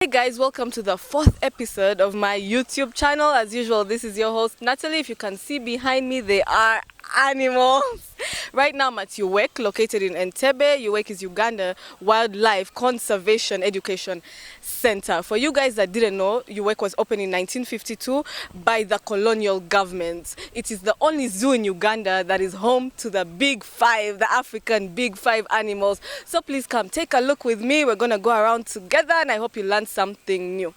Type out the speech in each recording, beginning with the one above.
Hey guys, welcome to the fourth episode of my YouTube channel. As usual, this is your host Natalie. If you can see behind me, they are animals. Right now I'm at UWEC, located in Entebbe. UWEC is Uganda Wildlife Conservation Education Center. For you guys that didn't know, UWEC was opened in 1952 by the colonial government. It is the only zoo in Uganda that is home to the big five, the African big five animals. So please come take a look with me. We're going to go around together and I hope you learn something new.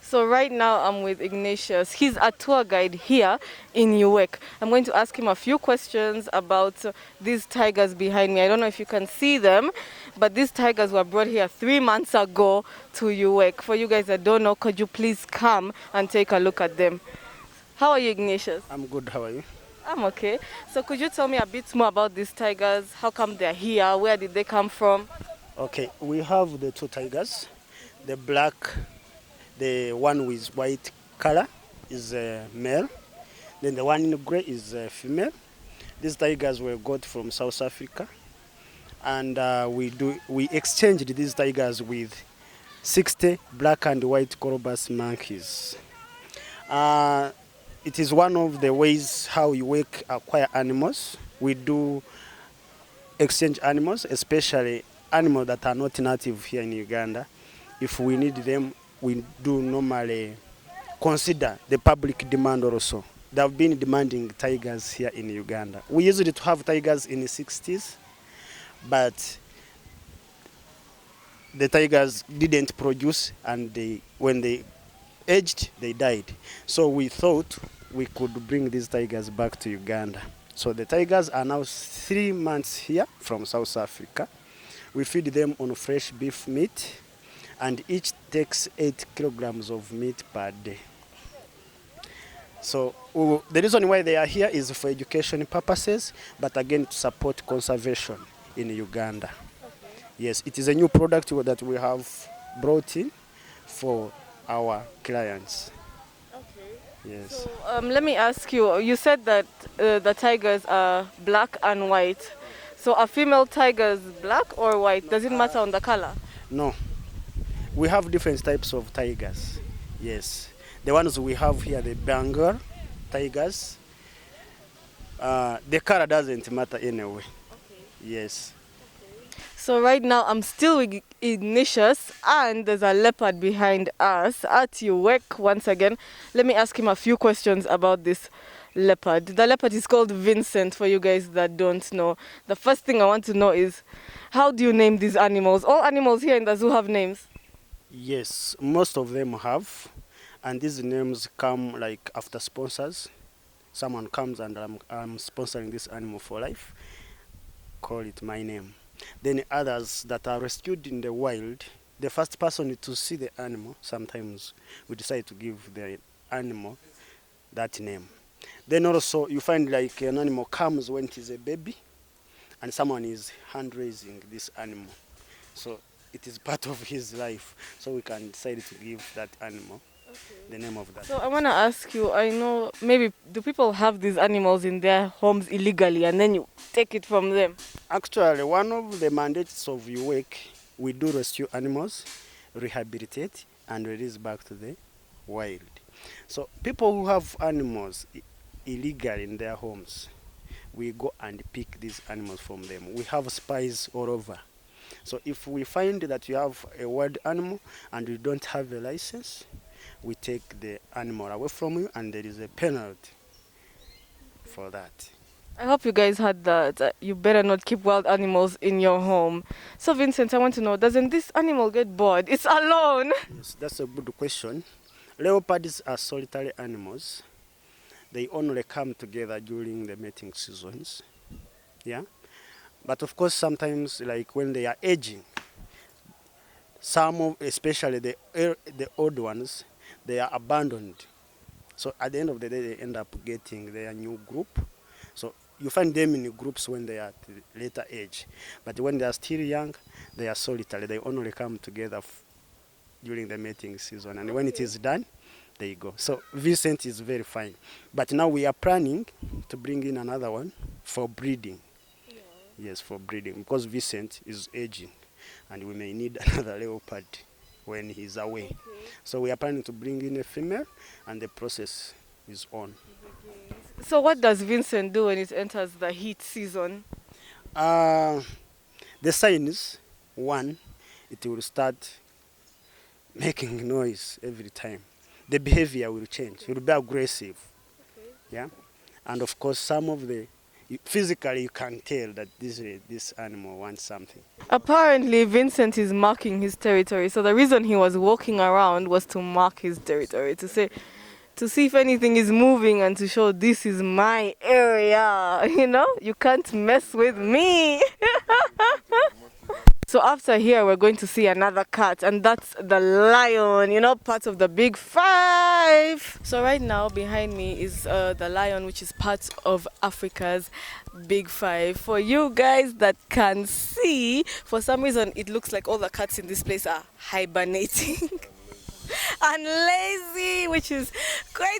So right now I'm with Ignatius. He's a tour guide here in UWEC. I'm going to ask him a few questions about these tigers behind me. I don't know if you can see them, but these tigers were brought here 3 months ago to UWEC. For you guys that don't know, could you please come and take a look at them? How are you, Ignatius? I'm good, how are you? I'm okay. So could you tell me a bit more about these tigers? How come they're here? Where did they come from? Okay, we have the two tigers. The black, the one with white color is a male. Then the one in gray is a female. These tigers were got from South Africa. And we exchanged these tigers with 60 black and white colobus monkeys. It is one of the ways how we work acquire animals. We do exchange animals, especially animals that are not native here in Uganda. If we need them, we do normally consider the public demand also. They have been demanding tigers here in Uganda. We used to have tigers in the 60s, but the tigers didn't produce, and when they aged, they died. So we thought we could bring these tigers back to Uganda. So the tigers are now 3 months here from South Africa. We feed them on fresh beef meat, and each takes 8 kilograms of meat per day. So the reason why they are here is for education purposes, but again to support conservation in Uganda. Okay. Yes, it is a new product that we have brought in for our clients. Yes. So let me ask you, you said that the tigers are black and white. So a female tiger is black or white? Does it matter on the color? No. We have different types of tigers. Yes. The ones we have here, the Bengal tigers, the color doesn't matter anyway. Okay. Yes. So right now I'm still with Ignatius and there's a leopard behind us at UWEC once again. Let me ask him a few questions about this leopard. The leopard is called Vincent for you guys that don't know. The first thing I want to know is, how do you name these animals? All animals here in the zoo have names? Yes, most of them have. And these names come like after sponsors. Someone comes and I'm sponsoring this animal for life. Call it my name. Then others that are rescued in the wild, the first person to see the animal, sometimes we decide to give the animal that name. Then also you find like an animal comes when it is a baby and someone is hand raising this animal. So it is part of his life. So we can decide to give that animal the name of that. So I want to ask you, I know maybe do people have these animals in their homes illegally and then you take it from them? Actually, one of the mandates of UWEC, we do rescue animals, rehabilitate, and release back to the wild. So people who have animals illegal in their homes, we go and pick these animals from them. We have spies all over. So if we find that you have a wild animal and you don't have a license, we take the animal away from you and there is a penalty for that. I hope you guys heard that. You better not keep wild animals in your home. So Vincent, I want to know, doesn't this animal get bored? It's alone. Yes, that's a good question. Leopards are solitary animals. They only come together during the mating seasons. Yeah. But of course, sometimes, like when they are aging, especially the old ones, they are abandoned. So at the end of the day, they end up getting their new group. So you find them in groups when they are at the later age. But when they are still young, they are solitary. They only come together during the mating season. And when it is done, There you go. So Vincent is very fine. But now we are planning to bring in another one for breeding. Yes, for breeding, because Vincent is aging and we may need another leopard when he's away. Okay. So we are planning to bring in a female and the process is on. So what does Vincent do when it enters the heat season? Uh, the signs, one, it will start making noise every time. The behavior will change. It will be aggressive. Yeah, and of course some of the physically you can tell that this animal wants something. Apparently, Vincent is marking his territory. So the reason he was walking around was to mark his territory, to see if anything is moving and to show this is my area. You know, you can't mess with me. So after here, we're going to see another cat, and that's the lion, you know, part of the big five. So right now behind me is the lion, which is part of Africa's big five. For you guys that can see, for some reason it looks like all the cats in this place are hibernating. And lazy, which is quite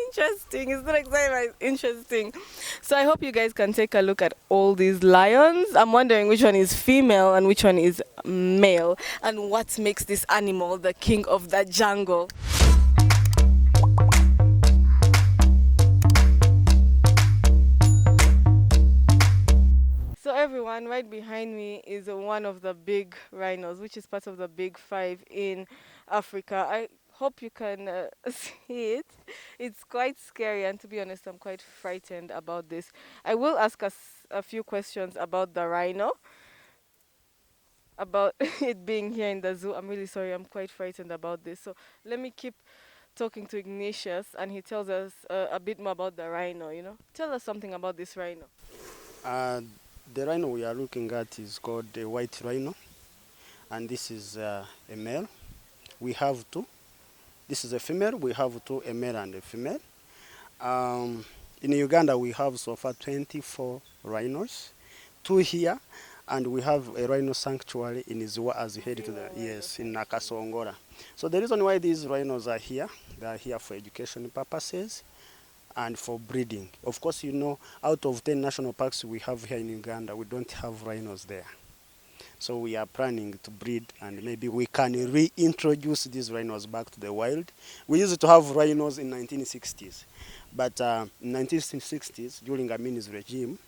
interesting. It's not exactly interesting. So I hope you guys can take a look at all these lions. I'm wondering which one is female and which one is male, and what makes this animal the king of the jungle. So everyone, right behind me is one of the big rhinos, which is part of the big five in Africa. I hope you can see it. It's quite scary, and to be honest, I'm quite frightened about this. I will ask us a few questions about the rhino, about it being here in the zoo. I'm really sorry, I'm quite frightened about this. So let me keep talking to Ignatius, and he tells us a bit more about the rhino, you know. Tell us something about this rhino. Uh, the rhino we are looking at is called the white rhino, and this is a male. We have two. This is a female. We have two, a male and a female. In Uganda, we have so far 24 rhinos, two here, and we have a rhino sanctuary in Izua as you head to the, yes, in Nakasongola. So the reason why these rhinos are here, they are here for education purposes and for breeding. Of course, you know, out of 10 national parks we have here in Uganda, we don't have rhinos there. So we are planning to breed, and maybe we can reintroduce these rhinos back to the wild. We used to have rhinos in 1960s, but in 1960s, during Amini's regime,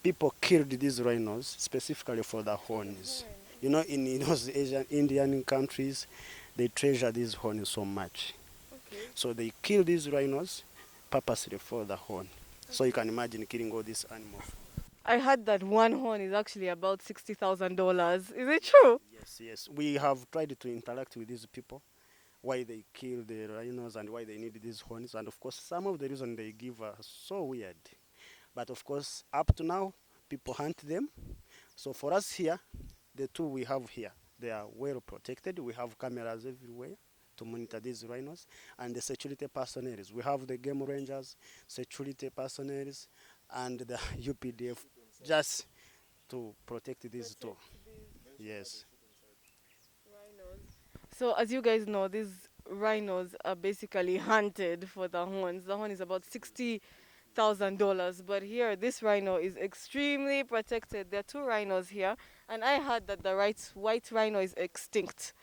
people killed these rhinos specifically for the horns. You know, in those Asian Indian countries, they treasure these horns so much. Okay. So they kill these rhinos purposely for the horn. Okay. So you can imagine killing all these animals. I heard that one horn is actually about $60,000. Is it true? Yes, yes. We have tried to interact with these people, why they kill the rhinos and why they need these horns. And of course, some of the reasons they give are so weird. But of course, up to now, people hunt them. So for us here, the two we have here, they are well protected. We have cameras everywhere to monitor these rhinos, and the security personnel. We have the game rangers, security personnel, and the UPDF just to protect these two. Yes. Rhinos. So as you guys know, these rhinos are basically hunted for the horns. The horn is about $60,000, but here this rhino is extremely protected. There are two rhinos here, and I heard that the white rhino is extinct.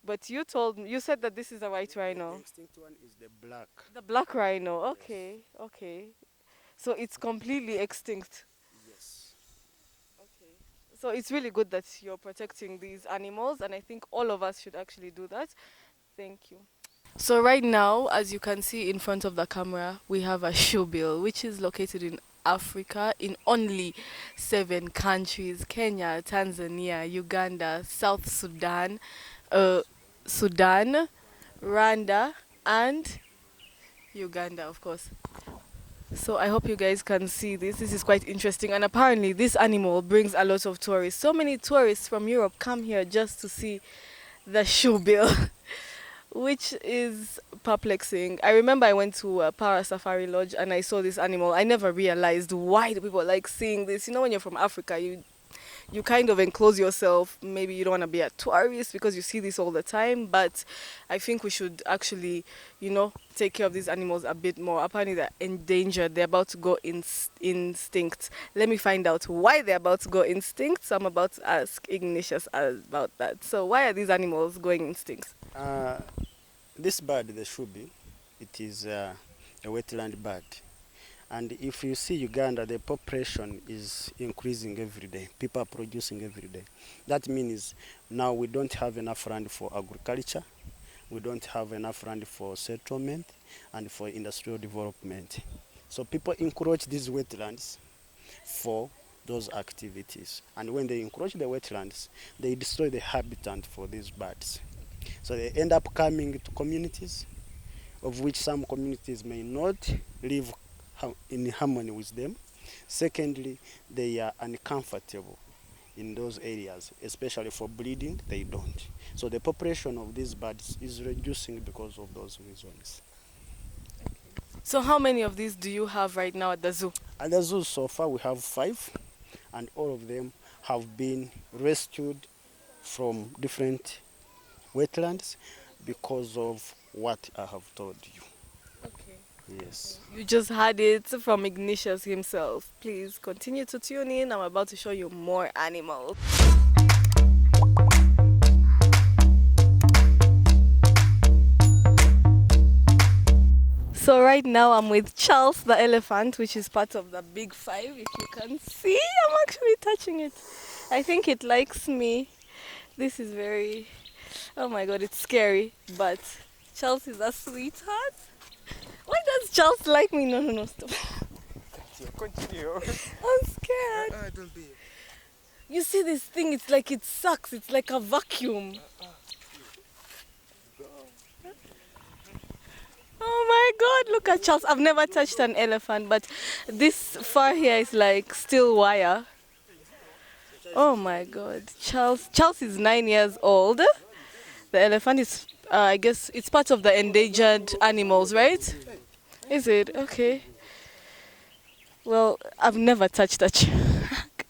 But you said that this is a white rhino. The extinct one is the black. The black rhino. Okay, okay. So it's completely extinct. Yes. Okay. So it's really good that you're protecting these animals, and I think all of us should actually do that. Thank you. So right now, as you can see in front of the camera, we have a shoebill, which is located in Africa in only 7 countries: Kenya, Tanzania, Uganda, South Sudan, Sudan, Rwanda, and Uganda, of course. So I hope you guys can see this. This is quite interesting, and apparently this animal brings a lot of tourists. So many tourists from Europe come here just to see the shoebill, which is perplexing. I remember I went to a Para Safari Lodge and I saw this animal. I never realized why the people like seeing this. You know, when you're from Africa, you you kind of enclose yourself. Maybe you don't want to be a tourist because you see this all the time, but I think we should actually, take care of these animals a bit more. Apparently they're endangered. They're about to go instinct. Let me find out why they're about to go instinct. So I'm about to ask Ignatius about that. So why are these animals going instinct? This bird, the Shoebill, it is a wetland bird. And if you see Uganda, the population is increasing every day. People are producing every day. That means now we don't have enough land for agriculture. We don't have enough land for settlement and for industrial development. So people encroach these wetlands for those activities. And when they encroach the wetlands, they destroy the habitat for these birds. So they end up coming to communities, of which some communities may not live in harmony with them. Secondly, they are uncomfortable in those areas, especially for breeding, they don't. So the population of these birds is reducing because of those reasons. So how many of these do you have right now at the zoo? At the zoo so far we have 5, and all of them have been rescued from different wetlands because of what I have told you. Okay. Yes. You just had it from Ignatius himself. Please continue to tune in. I'm about to show you more animals. So right now I'm with Charles the elephant, which is part of the big 5. If you can see, I'm actually touching it. I think it likes me. This is very, oh my god, it's scary, but Charles is a sweetheart. Why does Charles like me? No, stop. Continue. I'm scared. Don't be. You see this thing, it's like it sucks. It's like a vacuum. Oh my god, look at Charles. I've never touched an elephant, but this fur here is like steel wire. Oh my god. Charles is 9 years old. The elephant is, I guess, it's part of the endangered animals, right? Is it? Okay. Well, I've never touched a shark.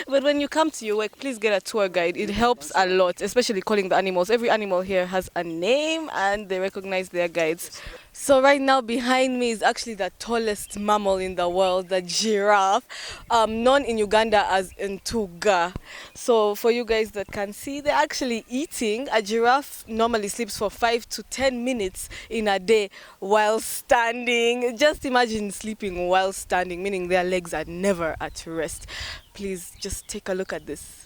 But when you come to UWEC, please get a tour guide. It helps a lot, especially calling the animals. Every animal here has a name and they recognize their guides. So right now behind me is actually the tallest mammal in the world, the giraffe, known in Uganda as Ntuga. So for you guys that can see, they're actually eating. A giraffe normally sleeps for 5 to 10 minutes in a day while standing. Just imagine sleeping while standing, meaning their legs are never at rest. Please just take a look at this.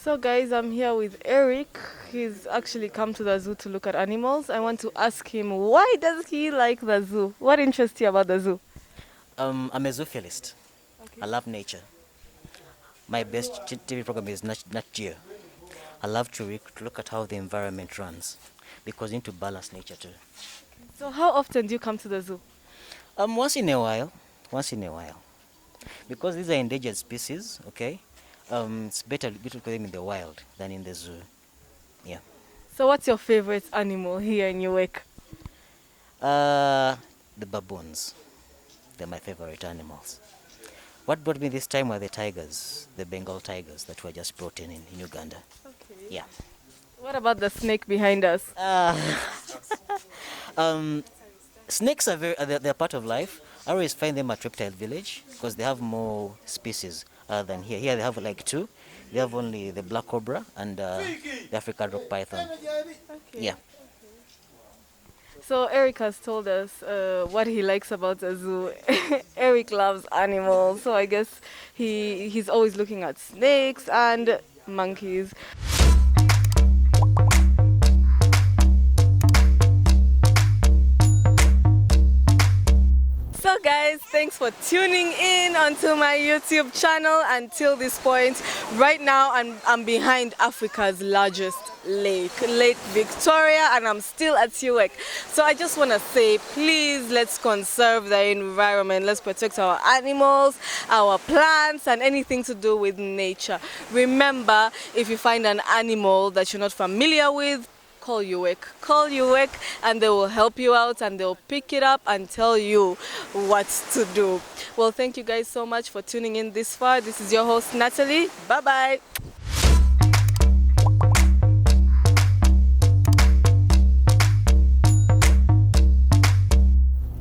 So guys, I'm here with Eric. He's actually come to the zoo to look at animals. I want to ask him, why does he like the zoo? What interests you about the zoo? I'm a zoophilist. Okay. I love nature. My best TV program is Nat Geo. I love to look at how the environment runs because you need to balance nature too. So how often do you come to the zoo? Once in a while. Because these are endangered species, okay? It's better to put them in the wild than in the zoo. Yeah. So what's your favorite animal here in UWEC? The baboons. They're my favorite animals. What brought me this time were the tigers, the Bengal tigers that were just brought in Uganda. Okay. Yeah. What about the snake behind us? Snakes are they're part of life. I always find them at Reptile Village because they have more species than here. Here they have like 2. They have only the black cobra and the African rock python. Okay. Yeah. So Eric has told us what he likes about the zoo. Eric loves animals, so I guess he's always looking at snakes and monkeys. So guys, thanks for tuning in onto my YouTube channel until this point. Right now I'm behind Africa's largest lake, Lake Victoria, and I'm still at UWEC. So I just want to say, please, let's conserve the environment. Let's protect our animals, our plants, and anything to do with nature. Remember, if you find an animal that you're not familiar with, call UWEC. Call UWEC and they will help you out and they'll pick it up and tell you what to do. Well, thank you guys so much for tuning in this far. This is your host, Natalie. Bye-bye.